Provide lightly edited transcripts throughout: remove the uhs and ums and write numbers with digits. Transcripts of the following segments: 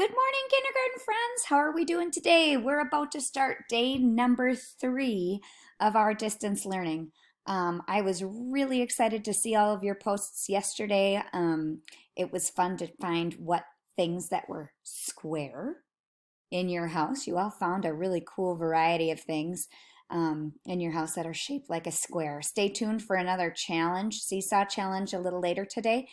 Good morning, kindergarten friends. How are we doing today? We're about to start day number 3 of our distance learning. I was really excited to see all of your posts yesterday. It was fun to find what things that were square in your house. You all found a really cool variety of things in your house that are shaped like a square. Stay tuned for another challenge, seesaw challenge, a little later today.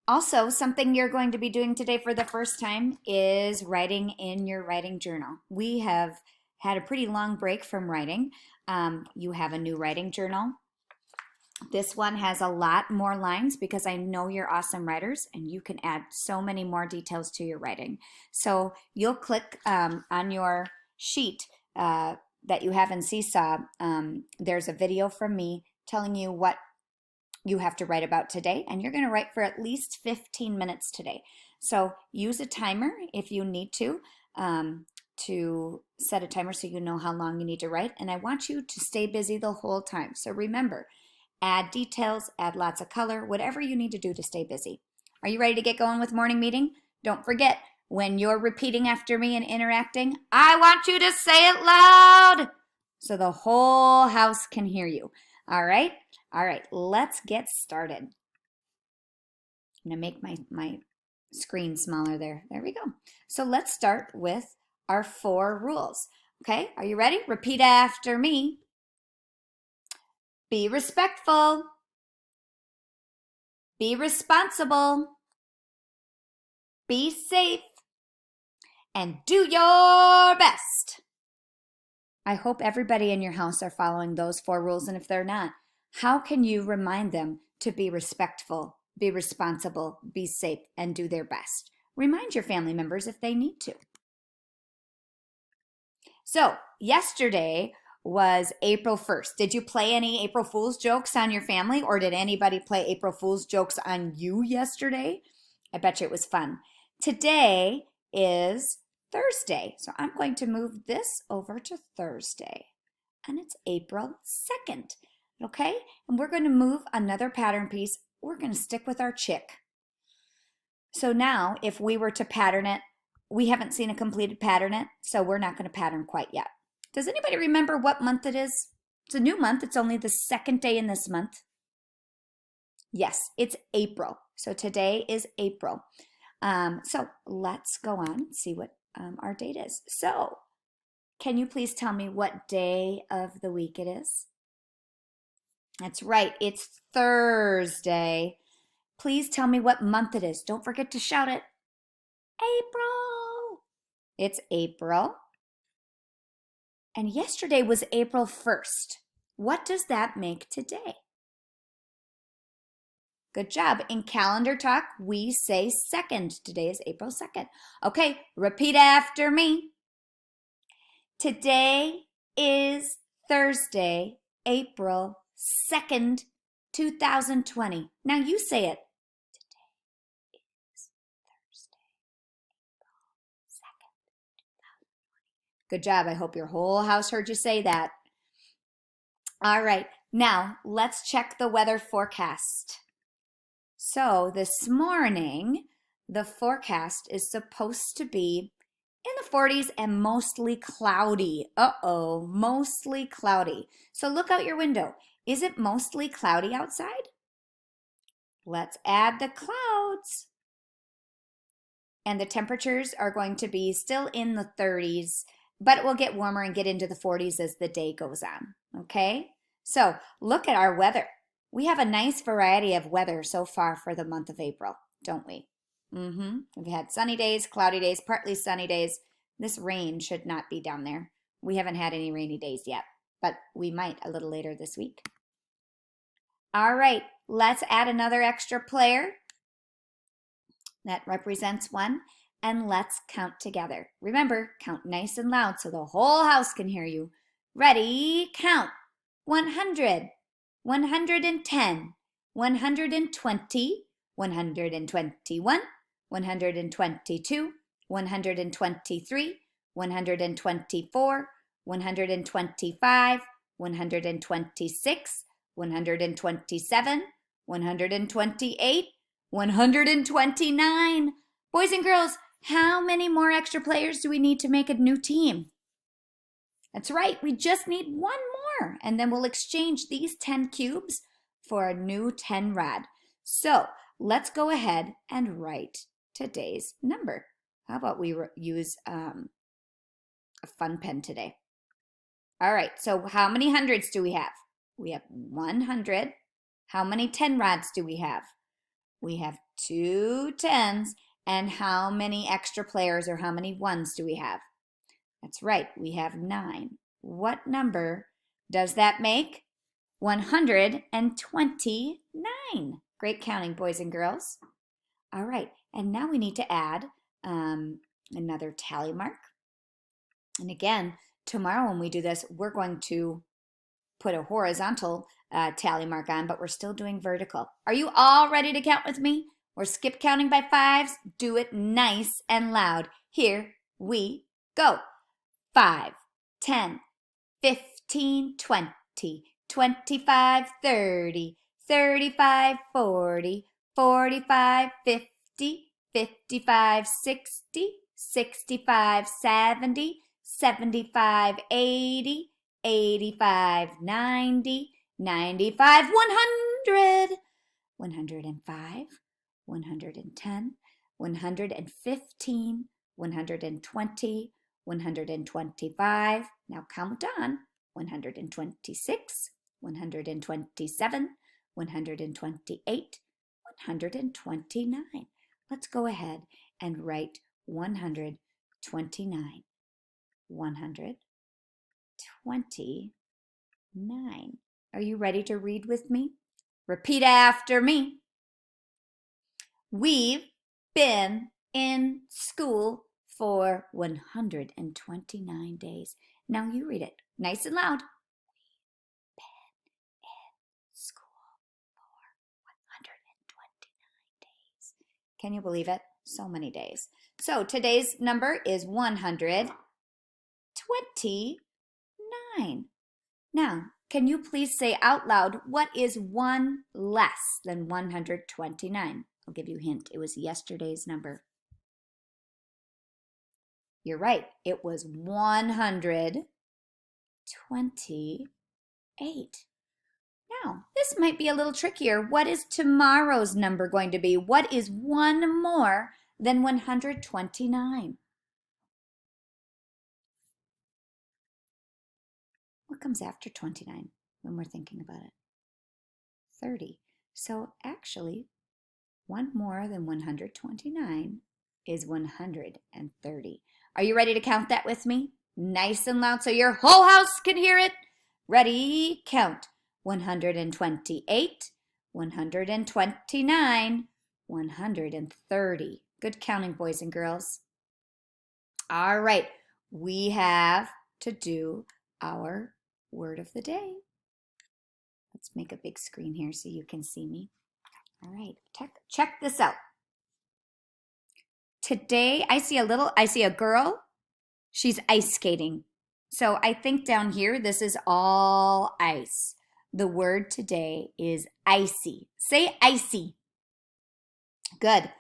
Also, something you're going to be doing today for the first time is writing in your writing journal. We have had a pretty long break from writing. You have a new writing journal. This one has a lot more lines because I know you're awesome writers and you can add so many more details to your writing. So you'll click on your sheet that you have in Seesaw. There's a video from me telling you what you have to write about today, and you're going to write for at least 15 minutes today. So use a timer if you need to set a timer so you know how long you need to write. And I want you to stay busy the whole time. So remember, add details, add lots of color, whatever you need to do to stay busy. Are you ready to get going with morning meeting? Don't forget, when you're repeating after me and interacting, I want you to say it loud so the whole house can hear you. All right? All right, let's get started. I'm going to make my screen smaller there. There we go. So let's start with our 4 rules. Okay, are you ready? Repeat after me. Be respectful. Be responsible. Be safe. And do your best. I hope everybody in your house are following those 4 rules, and if they're not, how can you remind them to be respectful, be responsible, be safe, and do their best? Remind your family members if they need to. So, yesterday was April 1st. Did you play any April Fool's jokes on your family, or did anybody play April Fool's jokes on you yesterday? I bet you it was fun. Today is Thursday, so I'm going to move this over to Thursday, and it's April 2nd. Okay, and we're going to move another pattern piece. We're going to stick with our chick. So now, if we were to pattern it, we haven't seen a completed pattern it, so we're not going to pattern quite yet. Does anybody remember what month it is? It's a new month. It's only the 2nd day in this month. Yes, it's April. So today is April. So let's go on and see what our date is. So can you please tell me what day of the week it is? That's right, it's Thursday. Please tell me what month it is. Don't forget to shout it. April. It's April. And yesterday was April 1st. What does that make today? Good job. In calendar talk, we say 2nd. Today is April 2nd. Okay, repeat after me. Today is Thursday, April 2nd, 2020. Now you say it. Today is Thursday, April 2nd, 2020. Good job. I hope your whole house heard you say that. All right. Now let's check the weather forecast. So this morning, the forecast is supposed to be in the 40s and mostly cloudy. Uh-oh, mostly cloudy. So look out your window. Is it mostly cloudy outside? Let's add the clouds. And the temperatures are going to be still in the 30s, but it will get warmer and get into the 40s as the day goes on, okay? So look at our weather. We have a nice variety of weather so far for the month of April, don't we? We've had sunny days, cloudy days, partly sunny days. This rain should not be down there. We haven't had any rainy days yet, but we might a little later this week. All right, let's add another extra player that represents 1, and let's count together. Remember, count nice and loud so the whole house can hear you. Ready, count. 100, 110, 120, 121, 122, 123, 124, 125, 126, 127, 128, 129. Boys and girls, How many more extra players do we need to make a new team? That's right, we just need one more, and then we'll exchange these 10 cubes for a new 10 rad. So let's go ahead and write today's number. How about we use a fun pen today? All right, so how many hundreds do we have? We have 100. How many 10 rads do we have? We have 2 tens. And how many extra players or how many ones do we have? That's right, we have 9. What number does that make? 129. Great counting, boys and girls. All right, and now we need to add another tally mark. And again, tomorrow when we do this, we're going to put a horizontal tally mark on, but we're still doing vertical. Are you all ready to count with me? Or skip counting by 5s? Do it nice and loud. Here we go. 5, 10, 15, 20, 25, 30, 35, 40, 45, 50, 55, 60, 65, 70, 75, 80, 85, 90, 95, 100, 105, 110, 115, 120, 125. Now count on. 126, 127, 128, 129. Let's go ahead and write 129. 129. Are you ready to read with me? Repeat after me. We've been in school for 129 days. Now you read it nice and loud. We've been in school for 129 days. Can you believe it? So many days. So today's number is 129. Now, can you please say out loud, what is 1 less than 129? I'll give you a hint. It was yesterday's number. You're right. It was 128. Now, this might be a little trickier. What is tomorrow's number going to be? What is 1 more than 129? What comes after 29 when we're thinking about it? 30. So actually, 1 more than 129 is 130. Are you ready to count that with me? Nice and loud so your whole house can hear it. Ready? Count. 128, 129, 130. Good counting, boys and girls. All right, we have to do our word of the day. Let's make a big screen here so you can see me. All right, check this out. Today, I see a girl. She's ice skating. So I think down here, this is all ice. The word today is icy. Say icy. Good.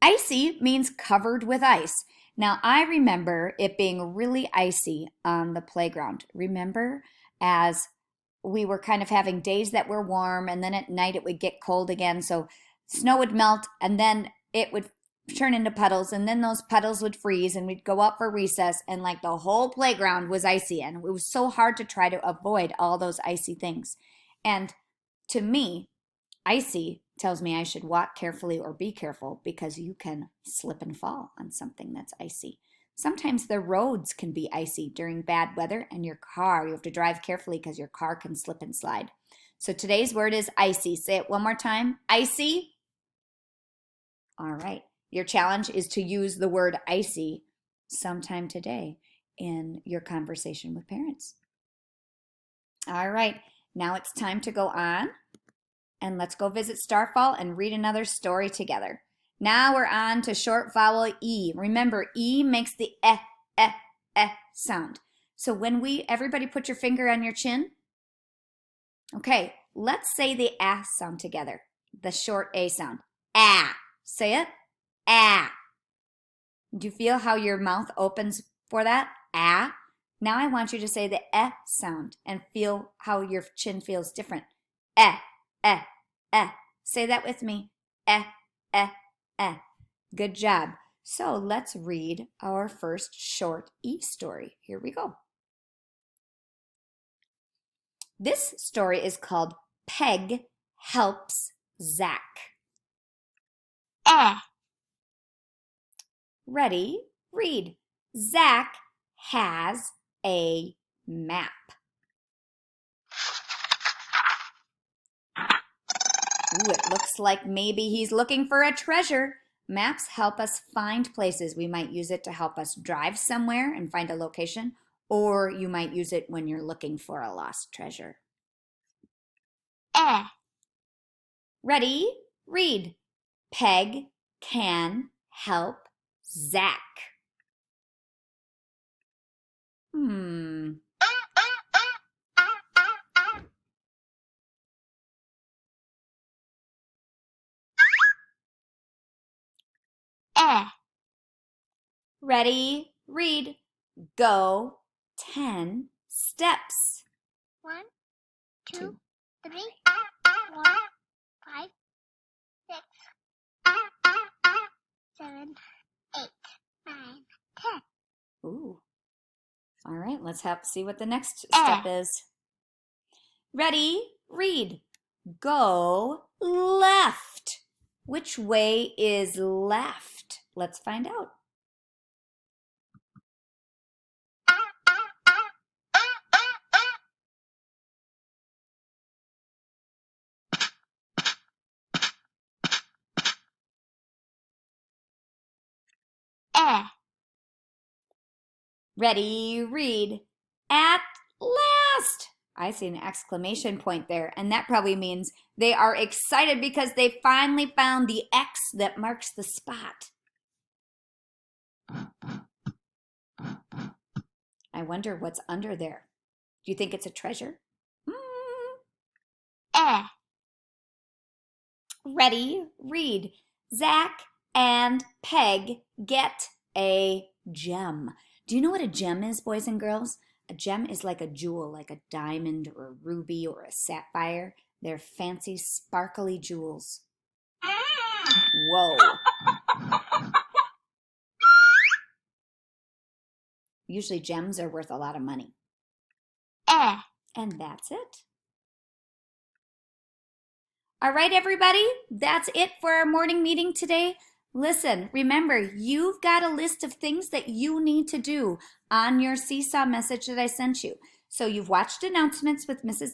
Icy means covered with ice. Now, I remember it being really icy on the playground. Remember, as we were kind of having days that were warm, and then at night it would get cold again. So snow would melt, and then it would turn into puddles, and then those puddles would freeze, and we'd go out for recess, and like the whole playground was icy, and it was so hard to try to avoid all those icy things. And to me, icy tells me I should walk carefully or be careful because you can slip and fall on something that's icy. Sometimes the roads can be icy during bad weather, and you have to drive carefully because your car can slip and slide. So today's word is icy. Say it one more time. Icy. All right. Your challenge is to use the word icy sometime today in your conversation with parents. All right. Now it's time to go on, and let's go visit Starfall and read another story together. Now we're on to short vowel E. Remember, E makes the sound. So when everybody put your finger on your chin. Okay, let's say the sound together. The short A sound. Ah. Say it. Ah. Do you feel how your mouth opens for that? Ah. Now I want you to say the eh sound and feel how your chin feels different. Eh, eh, eh. Say that with me. Eh, eh, eh. Good job. So let's read our first short E story. Here we go. This story is called Peg Helps Zach. Ready? Read. Zach has a map. Ooh, it looks like maybe he's looking for a treasure. Maps help us find places. We might use it to help us drive somewhere and find a location, or you might use it when you're looking for a lost treasure. Ready? Read. Peg can help Zach. Ready? Read. Go 10 steps. 1, 2, 3, 4, 5, 6, 7, 8, 9, 10. Ooh. All right, let's see what the next step is. Ready? Read. Go left. Which way is left? Let's find out. Ready, read. At last. I see an exclamation point there, and that probably means they are excited because they finally found the X that marks the spot. I wonder what's under there. Do you think it's a treasure? Ready, read. Zach and Peg get a gem. Do you know what a gem is, boys and girls? A gem is like a jewel, like a diamond or a ruby or a sapphire. They're fancy, sparkly jewels. Whoa. Usually gems are worth a lot of money. And that's it. All right, everybody, that's it for our morning meeting today. Listen, remember, you've got a list of things that you need to do on your Seesaw message that I sent you. So you've watched announcements with Mrs.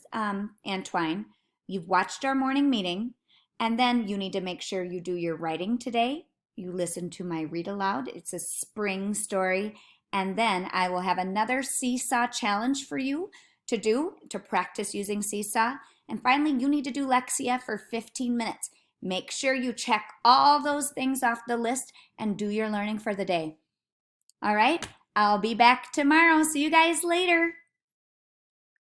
Antwine, you've watched our morning meeting, and then you need to make sure you do your writing today. You listen to my read aloud. It's a spring story. And then I will have another Seesaw challenge for you to do to practice using Seesaw. And finally, you need to do Lexia for 15 minutes. Make sure you check all those things off the list and do your learning for the day. All right, I'll be back tomorrow. See you guys later.